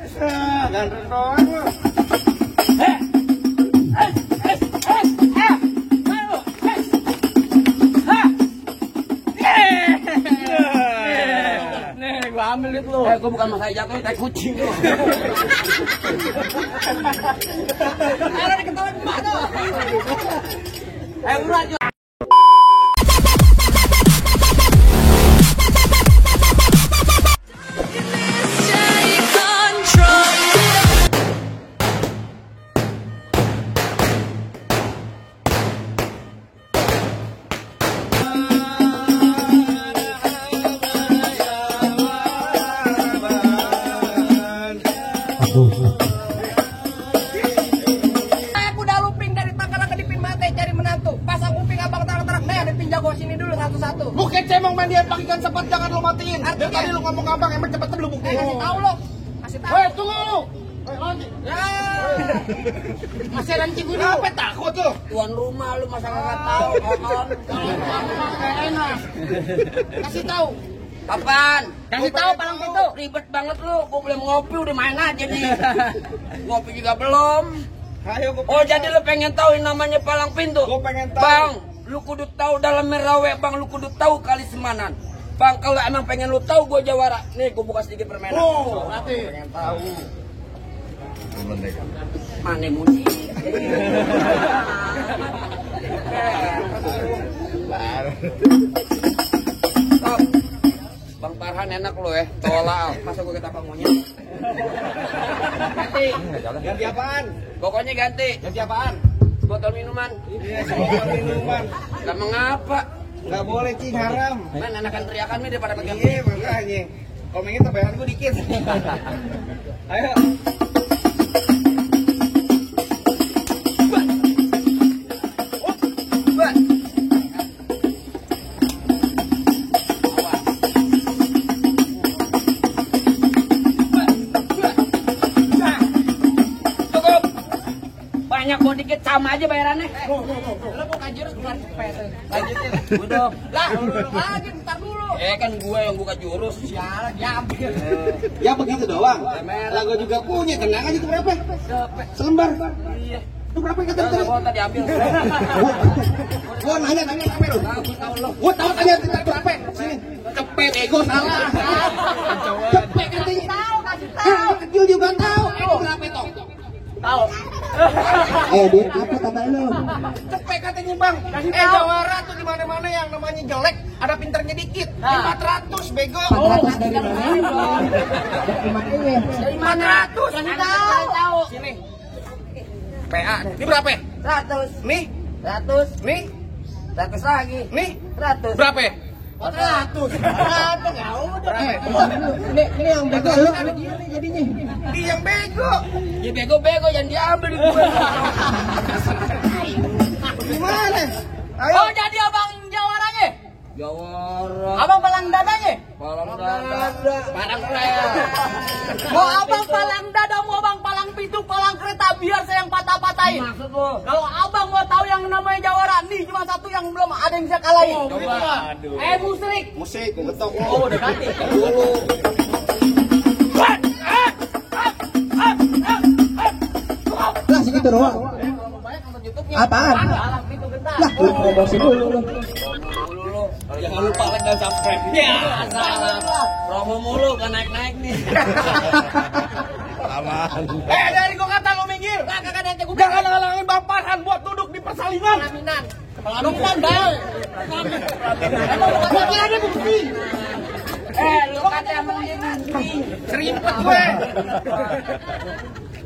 Ganteng doang lu. Nih, gua ambil duit lu. Gua bukan masalah jatuh, tai kucing lu. Ada diketawain emak tuh. Udah aja. Aku udah luping dari Tangerang ke Dipin Mate cari menantu. Pasang kuping abang tarak-tarak. Nih, Dipin jago sini dulu satu-satu. Lu kecemong main dia pakai sempat jangan lu matiin. Artinya? Dari tadi lu ngomong abang emang cepet lu buktiin. Kasih tahu lo. Kasih tahu. Weh, tunggu lu. Lanjut. Ya. Masih ranci gue dulu. Kenapa takut lu? Tuan rumah lu masa nggak tahu, Kokon. Kayak enak. Kasih tahu. Kapan? Kasih tahu palang pintu. Ribet banget lu, gua belum ngopi udah main aja nih. Ngopi juga belum. Ayo gua. Oh jadi lu pengen tahu yang namanya palang pintu? Gua pengen tahu. Bang, lu kudu tahu dalam merawe, bang, lu kudu tahu kali semanan. Bang, kalau emang pengen lu tahu gua jawara. Nih gua buka sedikit permainan. Oh, nanti. Pengen tahu. Mana muji? Stop. Bang Farhan enak lu tolak. Masa gua ketapak monyet? Ganti. Ganti apaan? Pokoknya ganti. Ganti apaan? Botol minuman. Iya, semua minuman. Lah mengapa? Enggak boleh, cing, haram. Man, anakan teriakan nih daripada pakai Iya, makanya. Kalau pengen tambahan gua dikit. Ayo. Cukup. Banyak mau dikit sama aja bayarannya. Lo mau kajur keluar cepet. Lanjutin. Udah. Lah, lagi ntar dulu. Kan gue yang buka jurus. Sialan, diambil. Ya begitu doang. Lah gua juga punya, tenang aja itu berapa? Selembar. Iya. Itu berapa kata Enggak tadi? mau tadi ambil. Gua nanya sampai lu. Gua tahu tanya tentang berapa. Sini. Cepet ego salah. Cepet katanya. Tahu, kasih tahu. Kan kecil juga tahu. Berapa itu? Tahu. Duit apa tambah lu? Cepet katanya bang. Jawara tuh di mana-mana yang namanya jelek, ada pinternya dikit. 400 bego. 400 dari mana? Dari mana ya? Dari 400. Kasih tahu. Sini. PA. Ini berapa? 100. Nih. 100. Nih. 100 lagi. Nih. 100. Berapa? 400. Ya udah. Ini yang bego lu kan jadinya. Dia yang bego. Ya bego-bego jangan diambil di gue. Gimana? Ayo. Oh jadi abang jawaranya? Jawara. Abang palang dadanya? Palang dada. Parang saya. Mau abang palang dada, mau abang palang pintu, palang kereta, biar saya yang patah-patahin. Maksud lu? Kalau abang mau tahu yang namanya jawara, nih cuma satu yang belum ada yang bisa kalahin. Musrik. Musik, betok. Oh udah ganti. Dulu. Lah segitu doang. Apaan? Palang pintu genta. Lah, lu promosi dulu lu. Jangan lupa like dan subscribe. Ya, salah. Promo mulu kan naik-naik nih. Dari gua kata lu minggir. Nah, kakak nanti gua Jangan ngalangin Bang Farhan buat duduk di persalinan. pelaminan. Pelaminan, Bang. Gua kira ada bukti. Lu kata emang dia bukti. Serimpet gue.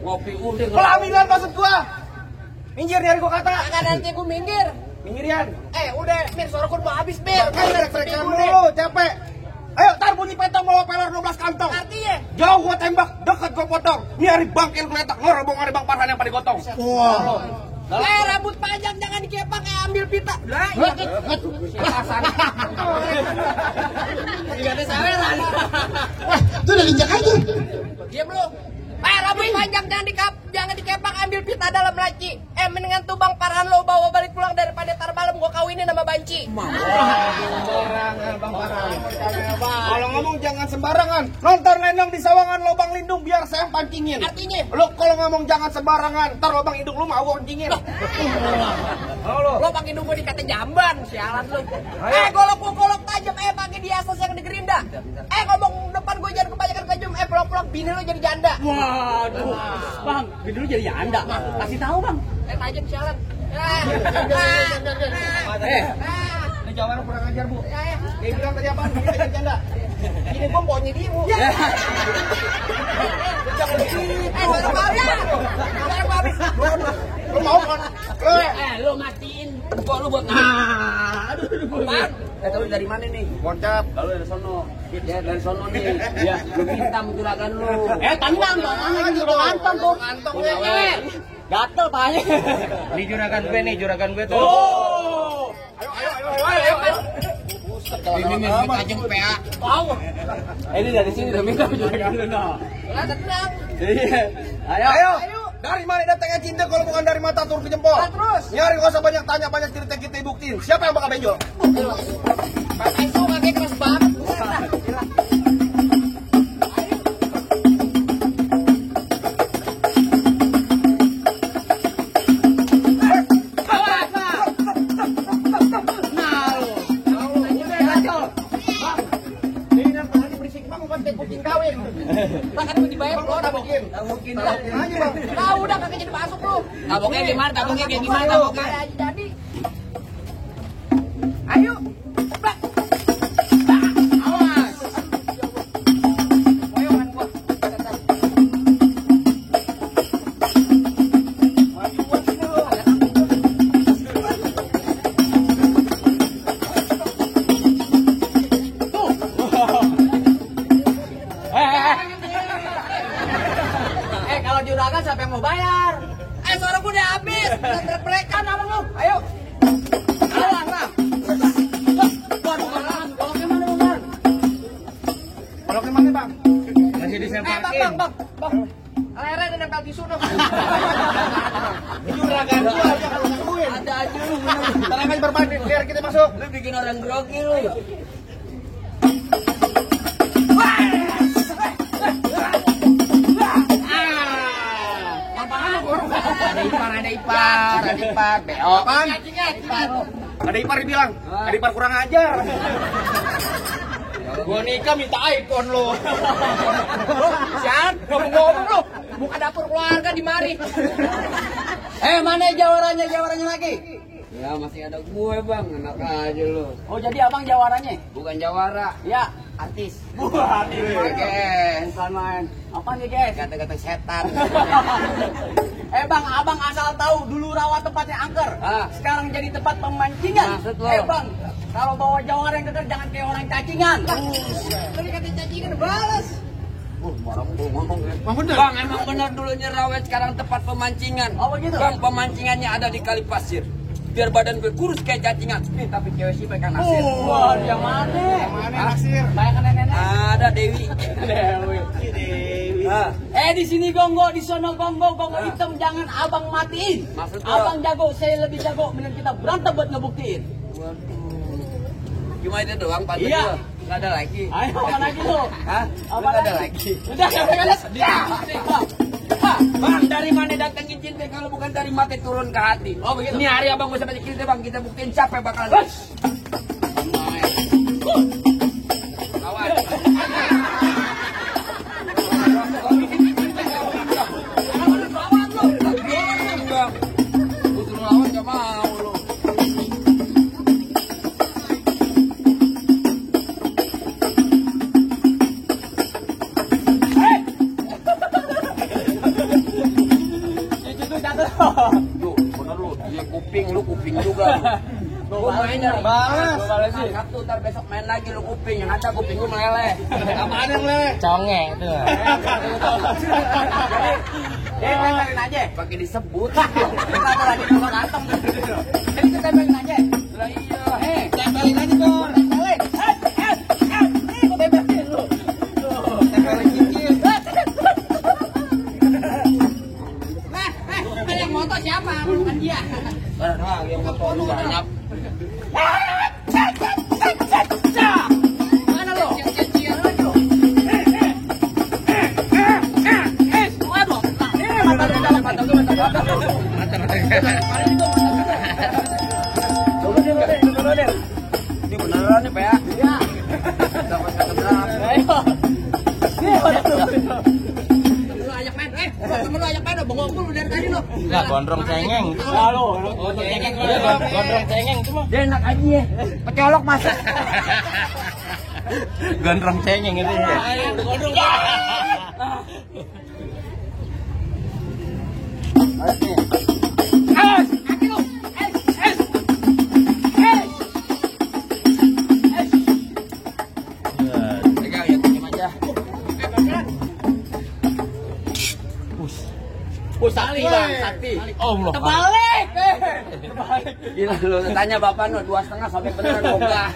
Ngopi udah. Pelaminan maksud gua. Minggir dari gua kata. Kakak nanti gua minggir. Minggirian. Udah, Mir, suara gua udah habis, Mir. Kan trek-trekan dulu, capek. Ayo, tar bunyi petong bawa peler 12 kantong. Artinya? Jauh gua tembak, dekat gua potong. Ini hari bangkil geletak, ngerobong hari Bang Farhan yang pada gotong. Wah. Rambut panjang jangan dikepak, ambil pita. Lah, Enggak ada saweran. Wah, itu udah injak aja. diam lu. Rambut panjang jangan dikepak, ambil pita dalam laci. Mendingan tuh Bang Farhan lo bawa balik pulang daripada tar malam gua kawinin sama Banci. Sembarangan Bang Farhan. Kalau ngomong jangan sembarangan. Nonton Lenong di Sawangan lobang lindung biar saya yang pancingin. Artinya? Lu kalau ngomong jangan sembarangan, ntar lobang hidung lu mau gua pancingin. Lo pakai hidung gua dikata jamban, sialan lu. Golok tajam, pakai di atas yang di Gerinda. Ngomong depan gua jangan kebanyakan tajam, pelok-pelok bini lu jadi janda. Waduh, Bang, bini lu jadi janda. Kasih tahu, Bang. Tajam sialan. Ini Jawara kurang ajar, Bu. Dia bilang tadi apaan? Dia jadi janda. Ini gua maunya dia, Bu. Barang babis. Lu mau kan? Lu matiin gua lu buat Apaan? tahu dari mana nih? Boncap. Kalau dari sono. Ya dari sono nih. Ya, lu hitam juragan lu. Tendang dong. Udah ngantong tuh. Gatel pahanya. Ini juragan gue tuh. Oh. Ayo. Ini tajam PA. Wow. Ini dari sini udah minta juragan lu nah. Tendang. Iya. Ayo. Dari mana datangnya cinta kalau bukan dari mata turun ke jempol? Terus. Nyari gak usah banyak tanya, banyak cerita kita buktiin. Siapa yang bakal benjol? Pakai itu pakai keras banget. Kucing kawin. Bahkan mau dibayar lo udah mungkin. Mungkin Aja bang. Tahu udah kagak jadi masuk lu. tabungnya gimana? Tabungnya? Jadi. Ayo. Awas. Ayo kan gua. Kalau juragan siapa yang mau bayar? Suara gue udah habis. Terpelekan sama lu. Ayo. Alah, lah. Goloknya mana, Bang? Goloknya mana, Bang? Masih disempakin. Bang. Lere dan nempel tisu dong. Juragan gua aja kalau ngakuin. Ada aja lu. Tenang aja berbanding, biar kita masuk. Lu bikin orang grogi lu. Ada ipar. Beo. Apaan? Ada ipar dibilang. Ada ipar kurang ajar. Gua nikah minta iPhone lo. Sian, ngomong lu. Buka dapur keluarga di mari. Mana jawarannya lagi? Ya masih ada gue bang, enak aja lu. Oh jadi abang jawarannya? Bukan jawara, Ya, artis. wah guys. Bukan main. Apa nih guys? Kata-kata setan. Bang, abang asal tahu dulu rawa tempatnya angker. Sekarang jadi tempat pemancingan. Maksud lo? Bang, kalau bawa jawara yang keker jangan kayak orang cacingan. Tadi kata cacingan balas. Ngomong Bang, emang benar dulunya Rawet sekarang tempat pemancingan. Oh begitu? Bang, pemancingannya ada di kali pasir. Biar badan gue kurus kayak cacingan. Tapi cewek sih pegang nasir. Wah, yang mana? Nasir? Bayangkan nenek. Ada Dewi. Dewi. Di sini gongo, di sono gongo hitam jangan abang matiin. Maksud lo? Abang jago, saya lebih jago. Mending kita berantem buat ngebuktiin. Cuma itu doang, Pak. Iya. Nggak ada lagi. Ayo, apa lagi lu? Hah? Apa Nggak ada lagi. Udah, jangan sedih. Bang, dari mana datangin cinta kalau bukan dari mati turun ke hati? Oh, begitu? Ini hari abang gue sampai kita bang, kita buktiin siapa yang bakalan. Kawan. Bang, butuh lawan gak mau lu. Lu, bener lu, dia kuping, lu kuping juga. Lu main dari Balas sih. Sabtu, ntar besok main lagi lu kuping, yang ada kuping lu meleleh. Apaan yang meleleh? Congeng tuh. Jadi, tempelin aja. Pakai disebut. Kita ada lagi sama kantong. Jadi kita tempelin aja. Lah iya. Tempelin aja dong. Tempelin. Nih, gua tempelin lu. Tempelin cincin. Yang moto siapa? Bukan dia. Yang foto lu banyak. mantap tuh, mantap. Dulu deh. Ini beneran nih, Pak ya? Iya. Dapat berapa? Ayo. Lu ajak main, temen lu ajak main, bengong lu dari tadi lu. Enggak, gondrong cengeng. Halo. Cengeng, gondrong cengeng cuma. Dia enak aja ya. Pecolok masuk. Gondrong cengeng itu ya. Gondrong. Sakti bang, sakti. Allah. Terbalik. Gila lu, tanya bapak lu 2,5 sampai beneran boga.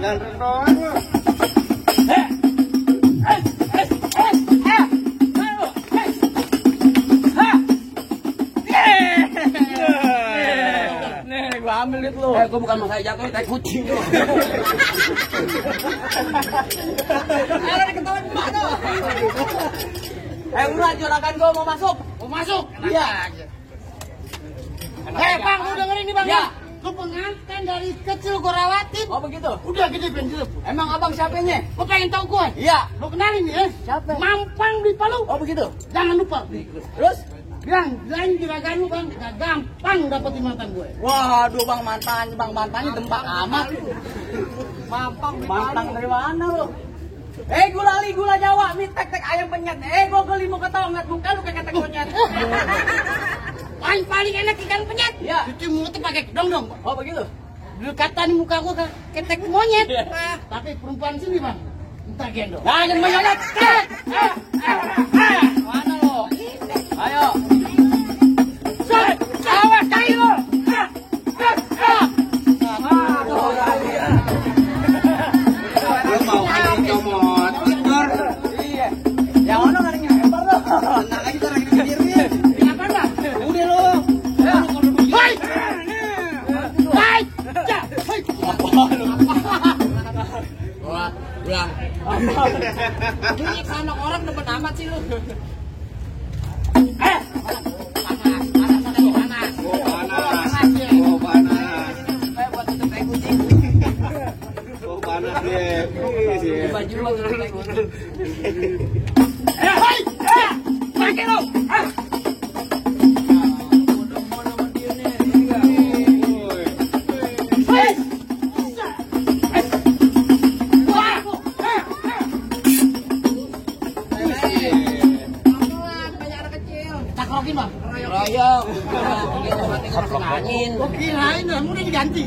Ganteng doang lu. Nih, gua ambil itu lu. Gua bukan masalah jatuh, tai kucing lu. Ayo diketawain gimana? Udah juragan gua mau masuk. Mau masuk? Iya. Bang, lu dengerin nih bang Ya. Lu pengantin dari kecil gua rawatin. Oh begitu. Udah gede pengen. Emang abang siapanya? Lu pengen tahu gue? Iya. Lu kenalin ya? Siapa? Mampang di Palu. Oh begitu. Jangan lupa. Terus? Bilang juragan lu bang, gak gampang dapetin mantan gue. Waduh bang mantannya dempak amat. Mampang dari mana lu? Gula Jawa, mie tek ayam penyet. Gua geli mau ketawa ngeliat muka lu kayak ketek monyet. Paling enak ikan penyet. Iya. Cuci mulut pakai kedong. Oh begitu. Dulu kata nih muka gua ketek monyet. Tapi perempuan sini bang, entah gendong. Nah, jangan banyak. Mana lu? Ayo. Awas cari lu. Lu mau main comot. Tidur. Iya. Yang mana nggak ngelempar lu? Tenang aja lagi dipikirnya. Kenapa bang? Udah lu. Hai. Hai. Pulang. Ini anak orang depan amat sih lu. Panas. Oh panas. Buat tutup tai kucing. Oh panas ya. Baju lu tutup tai kucing. Hai. Pakai lu. Cakrokin bang. Royok. Angin. Gua kirain lah, udah diganti.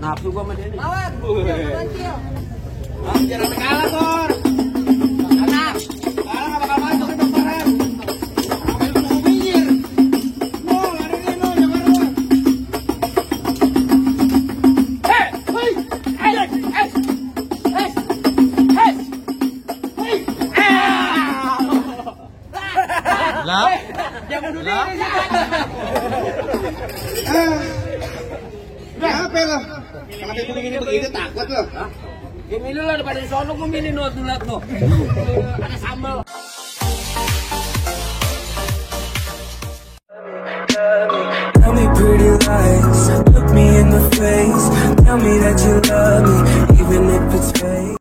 Nafsu gua sama dia nih. Lawan. Jangan kalah, Kor. Kalah nggak bakal masuk ke depan. Mau minggir. Mau ada ini mau jangan lu. Lah? Jangan bunuh diri sih. Kenapa lo? Kenapa begini begitu takut lo? Ya milih lah daripada di sono gua milih no tuh liat no. Ada sambal. Tell me pretty lies, look me in the face. Tell me that you love me, even if it's fake.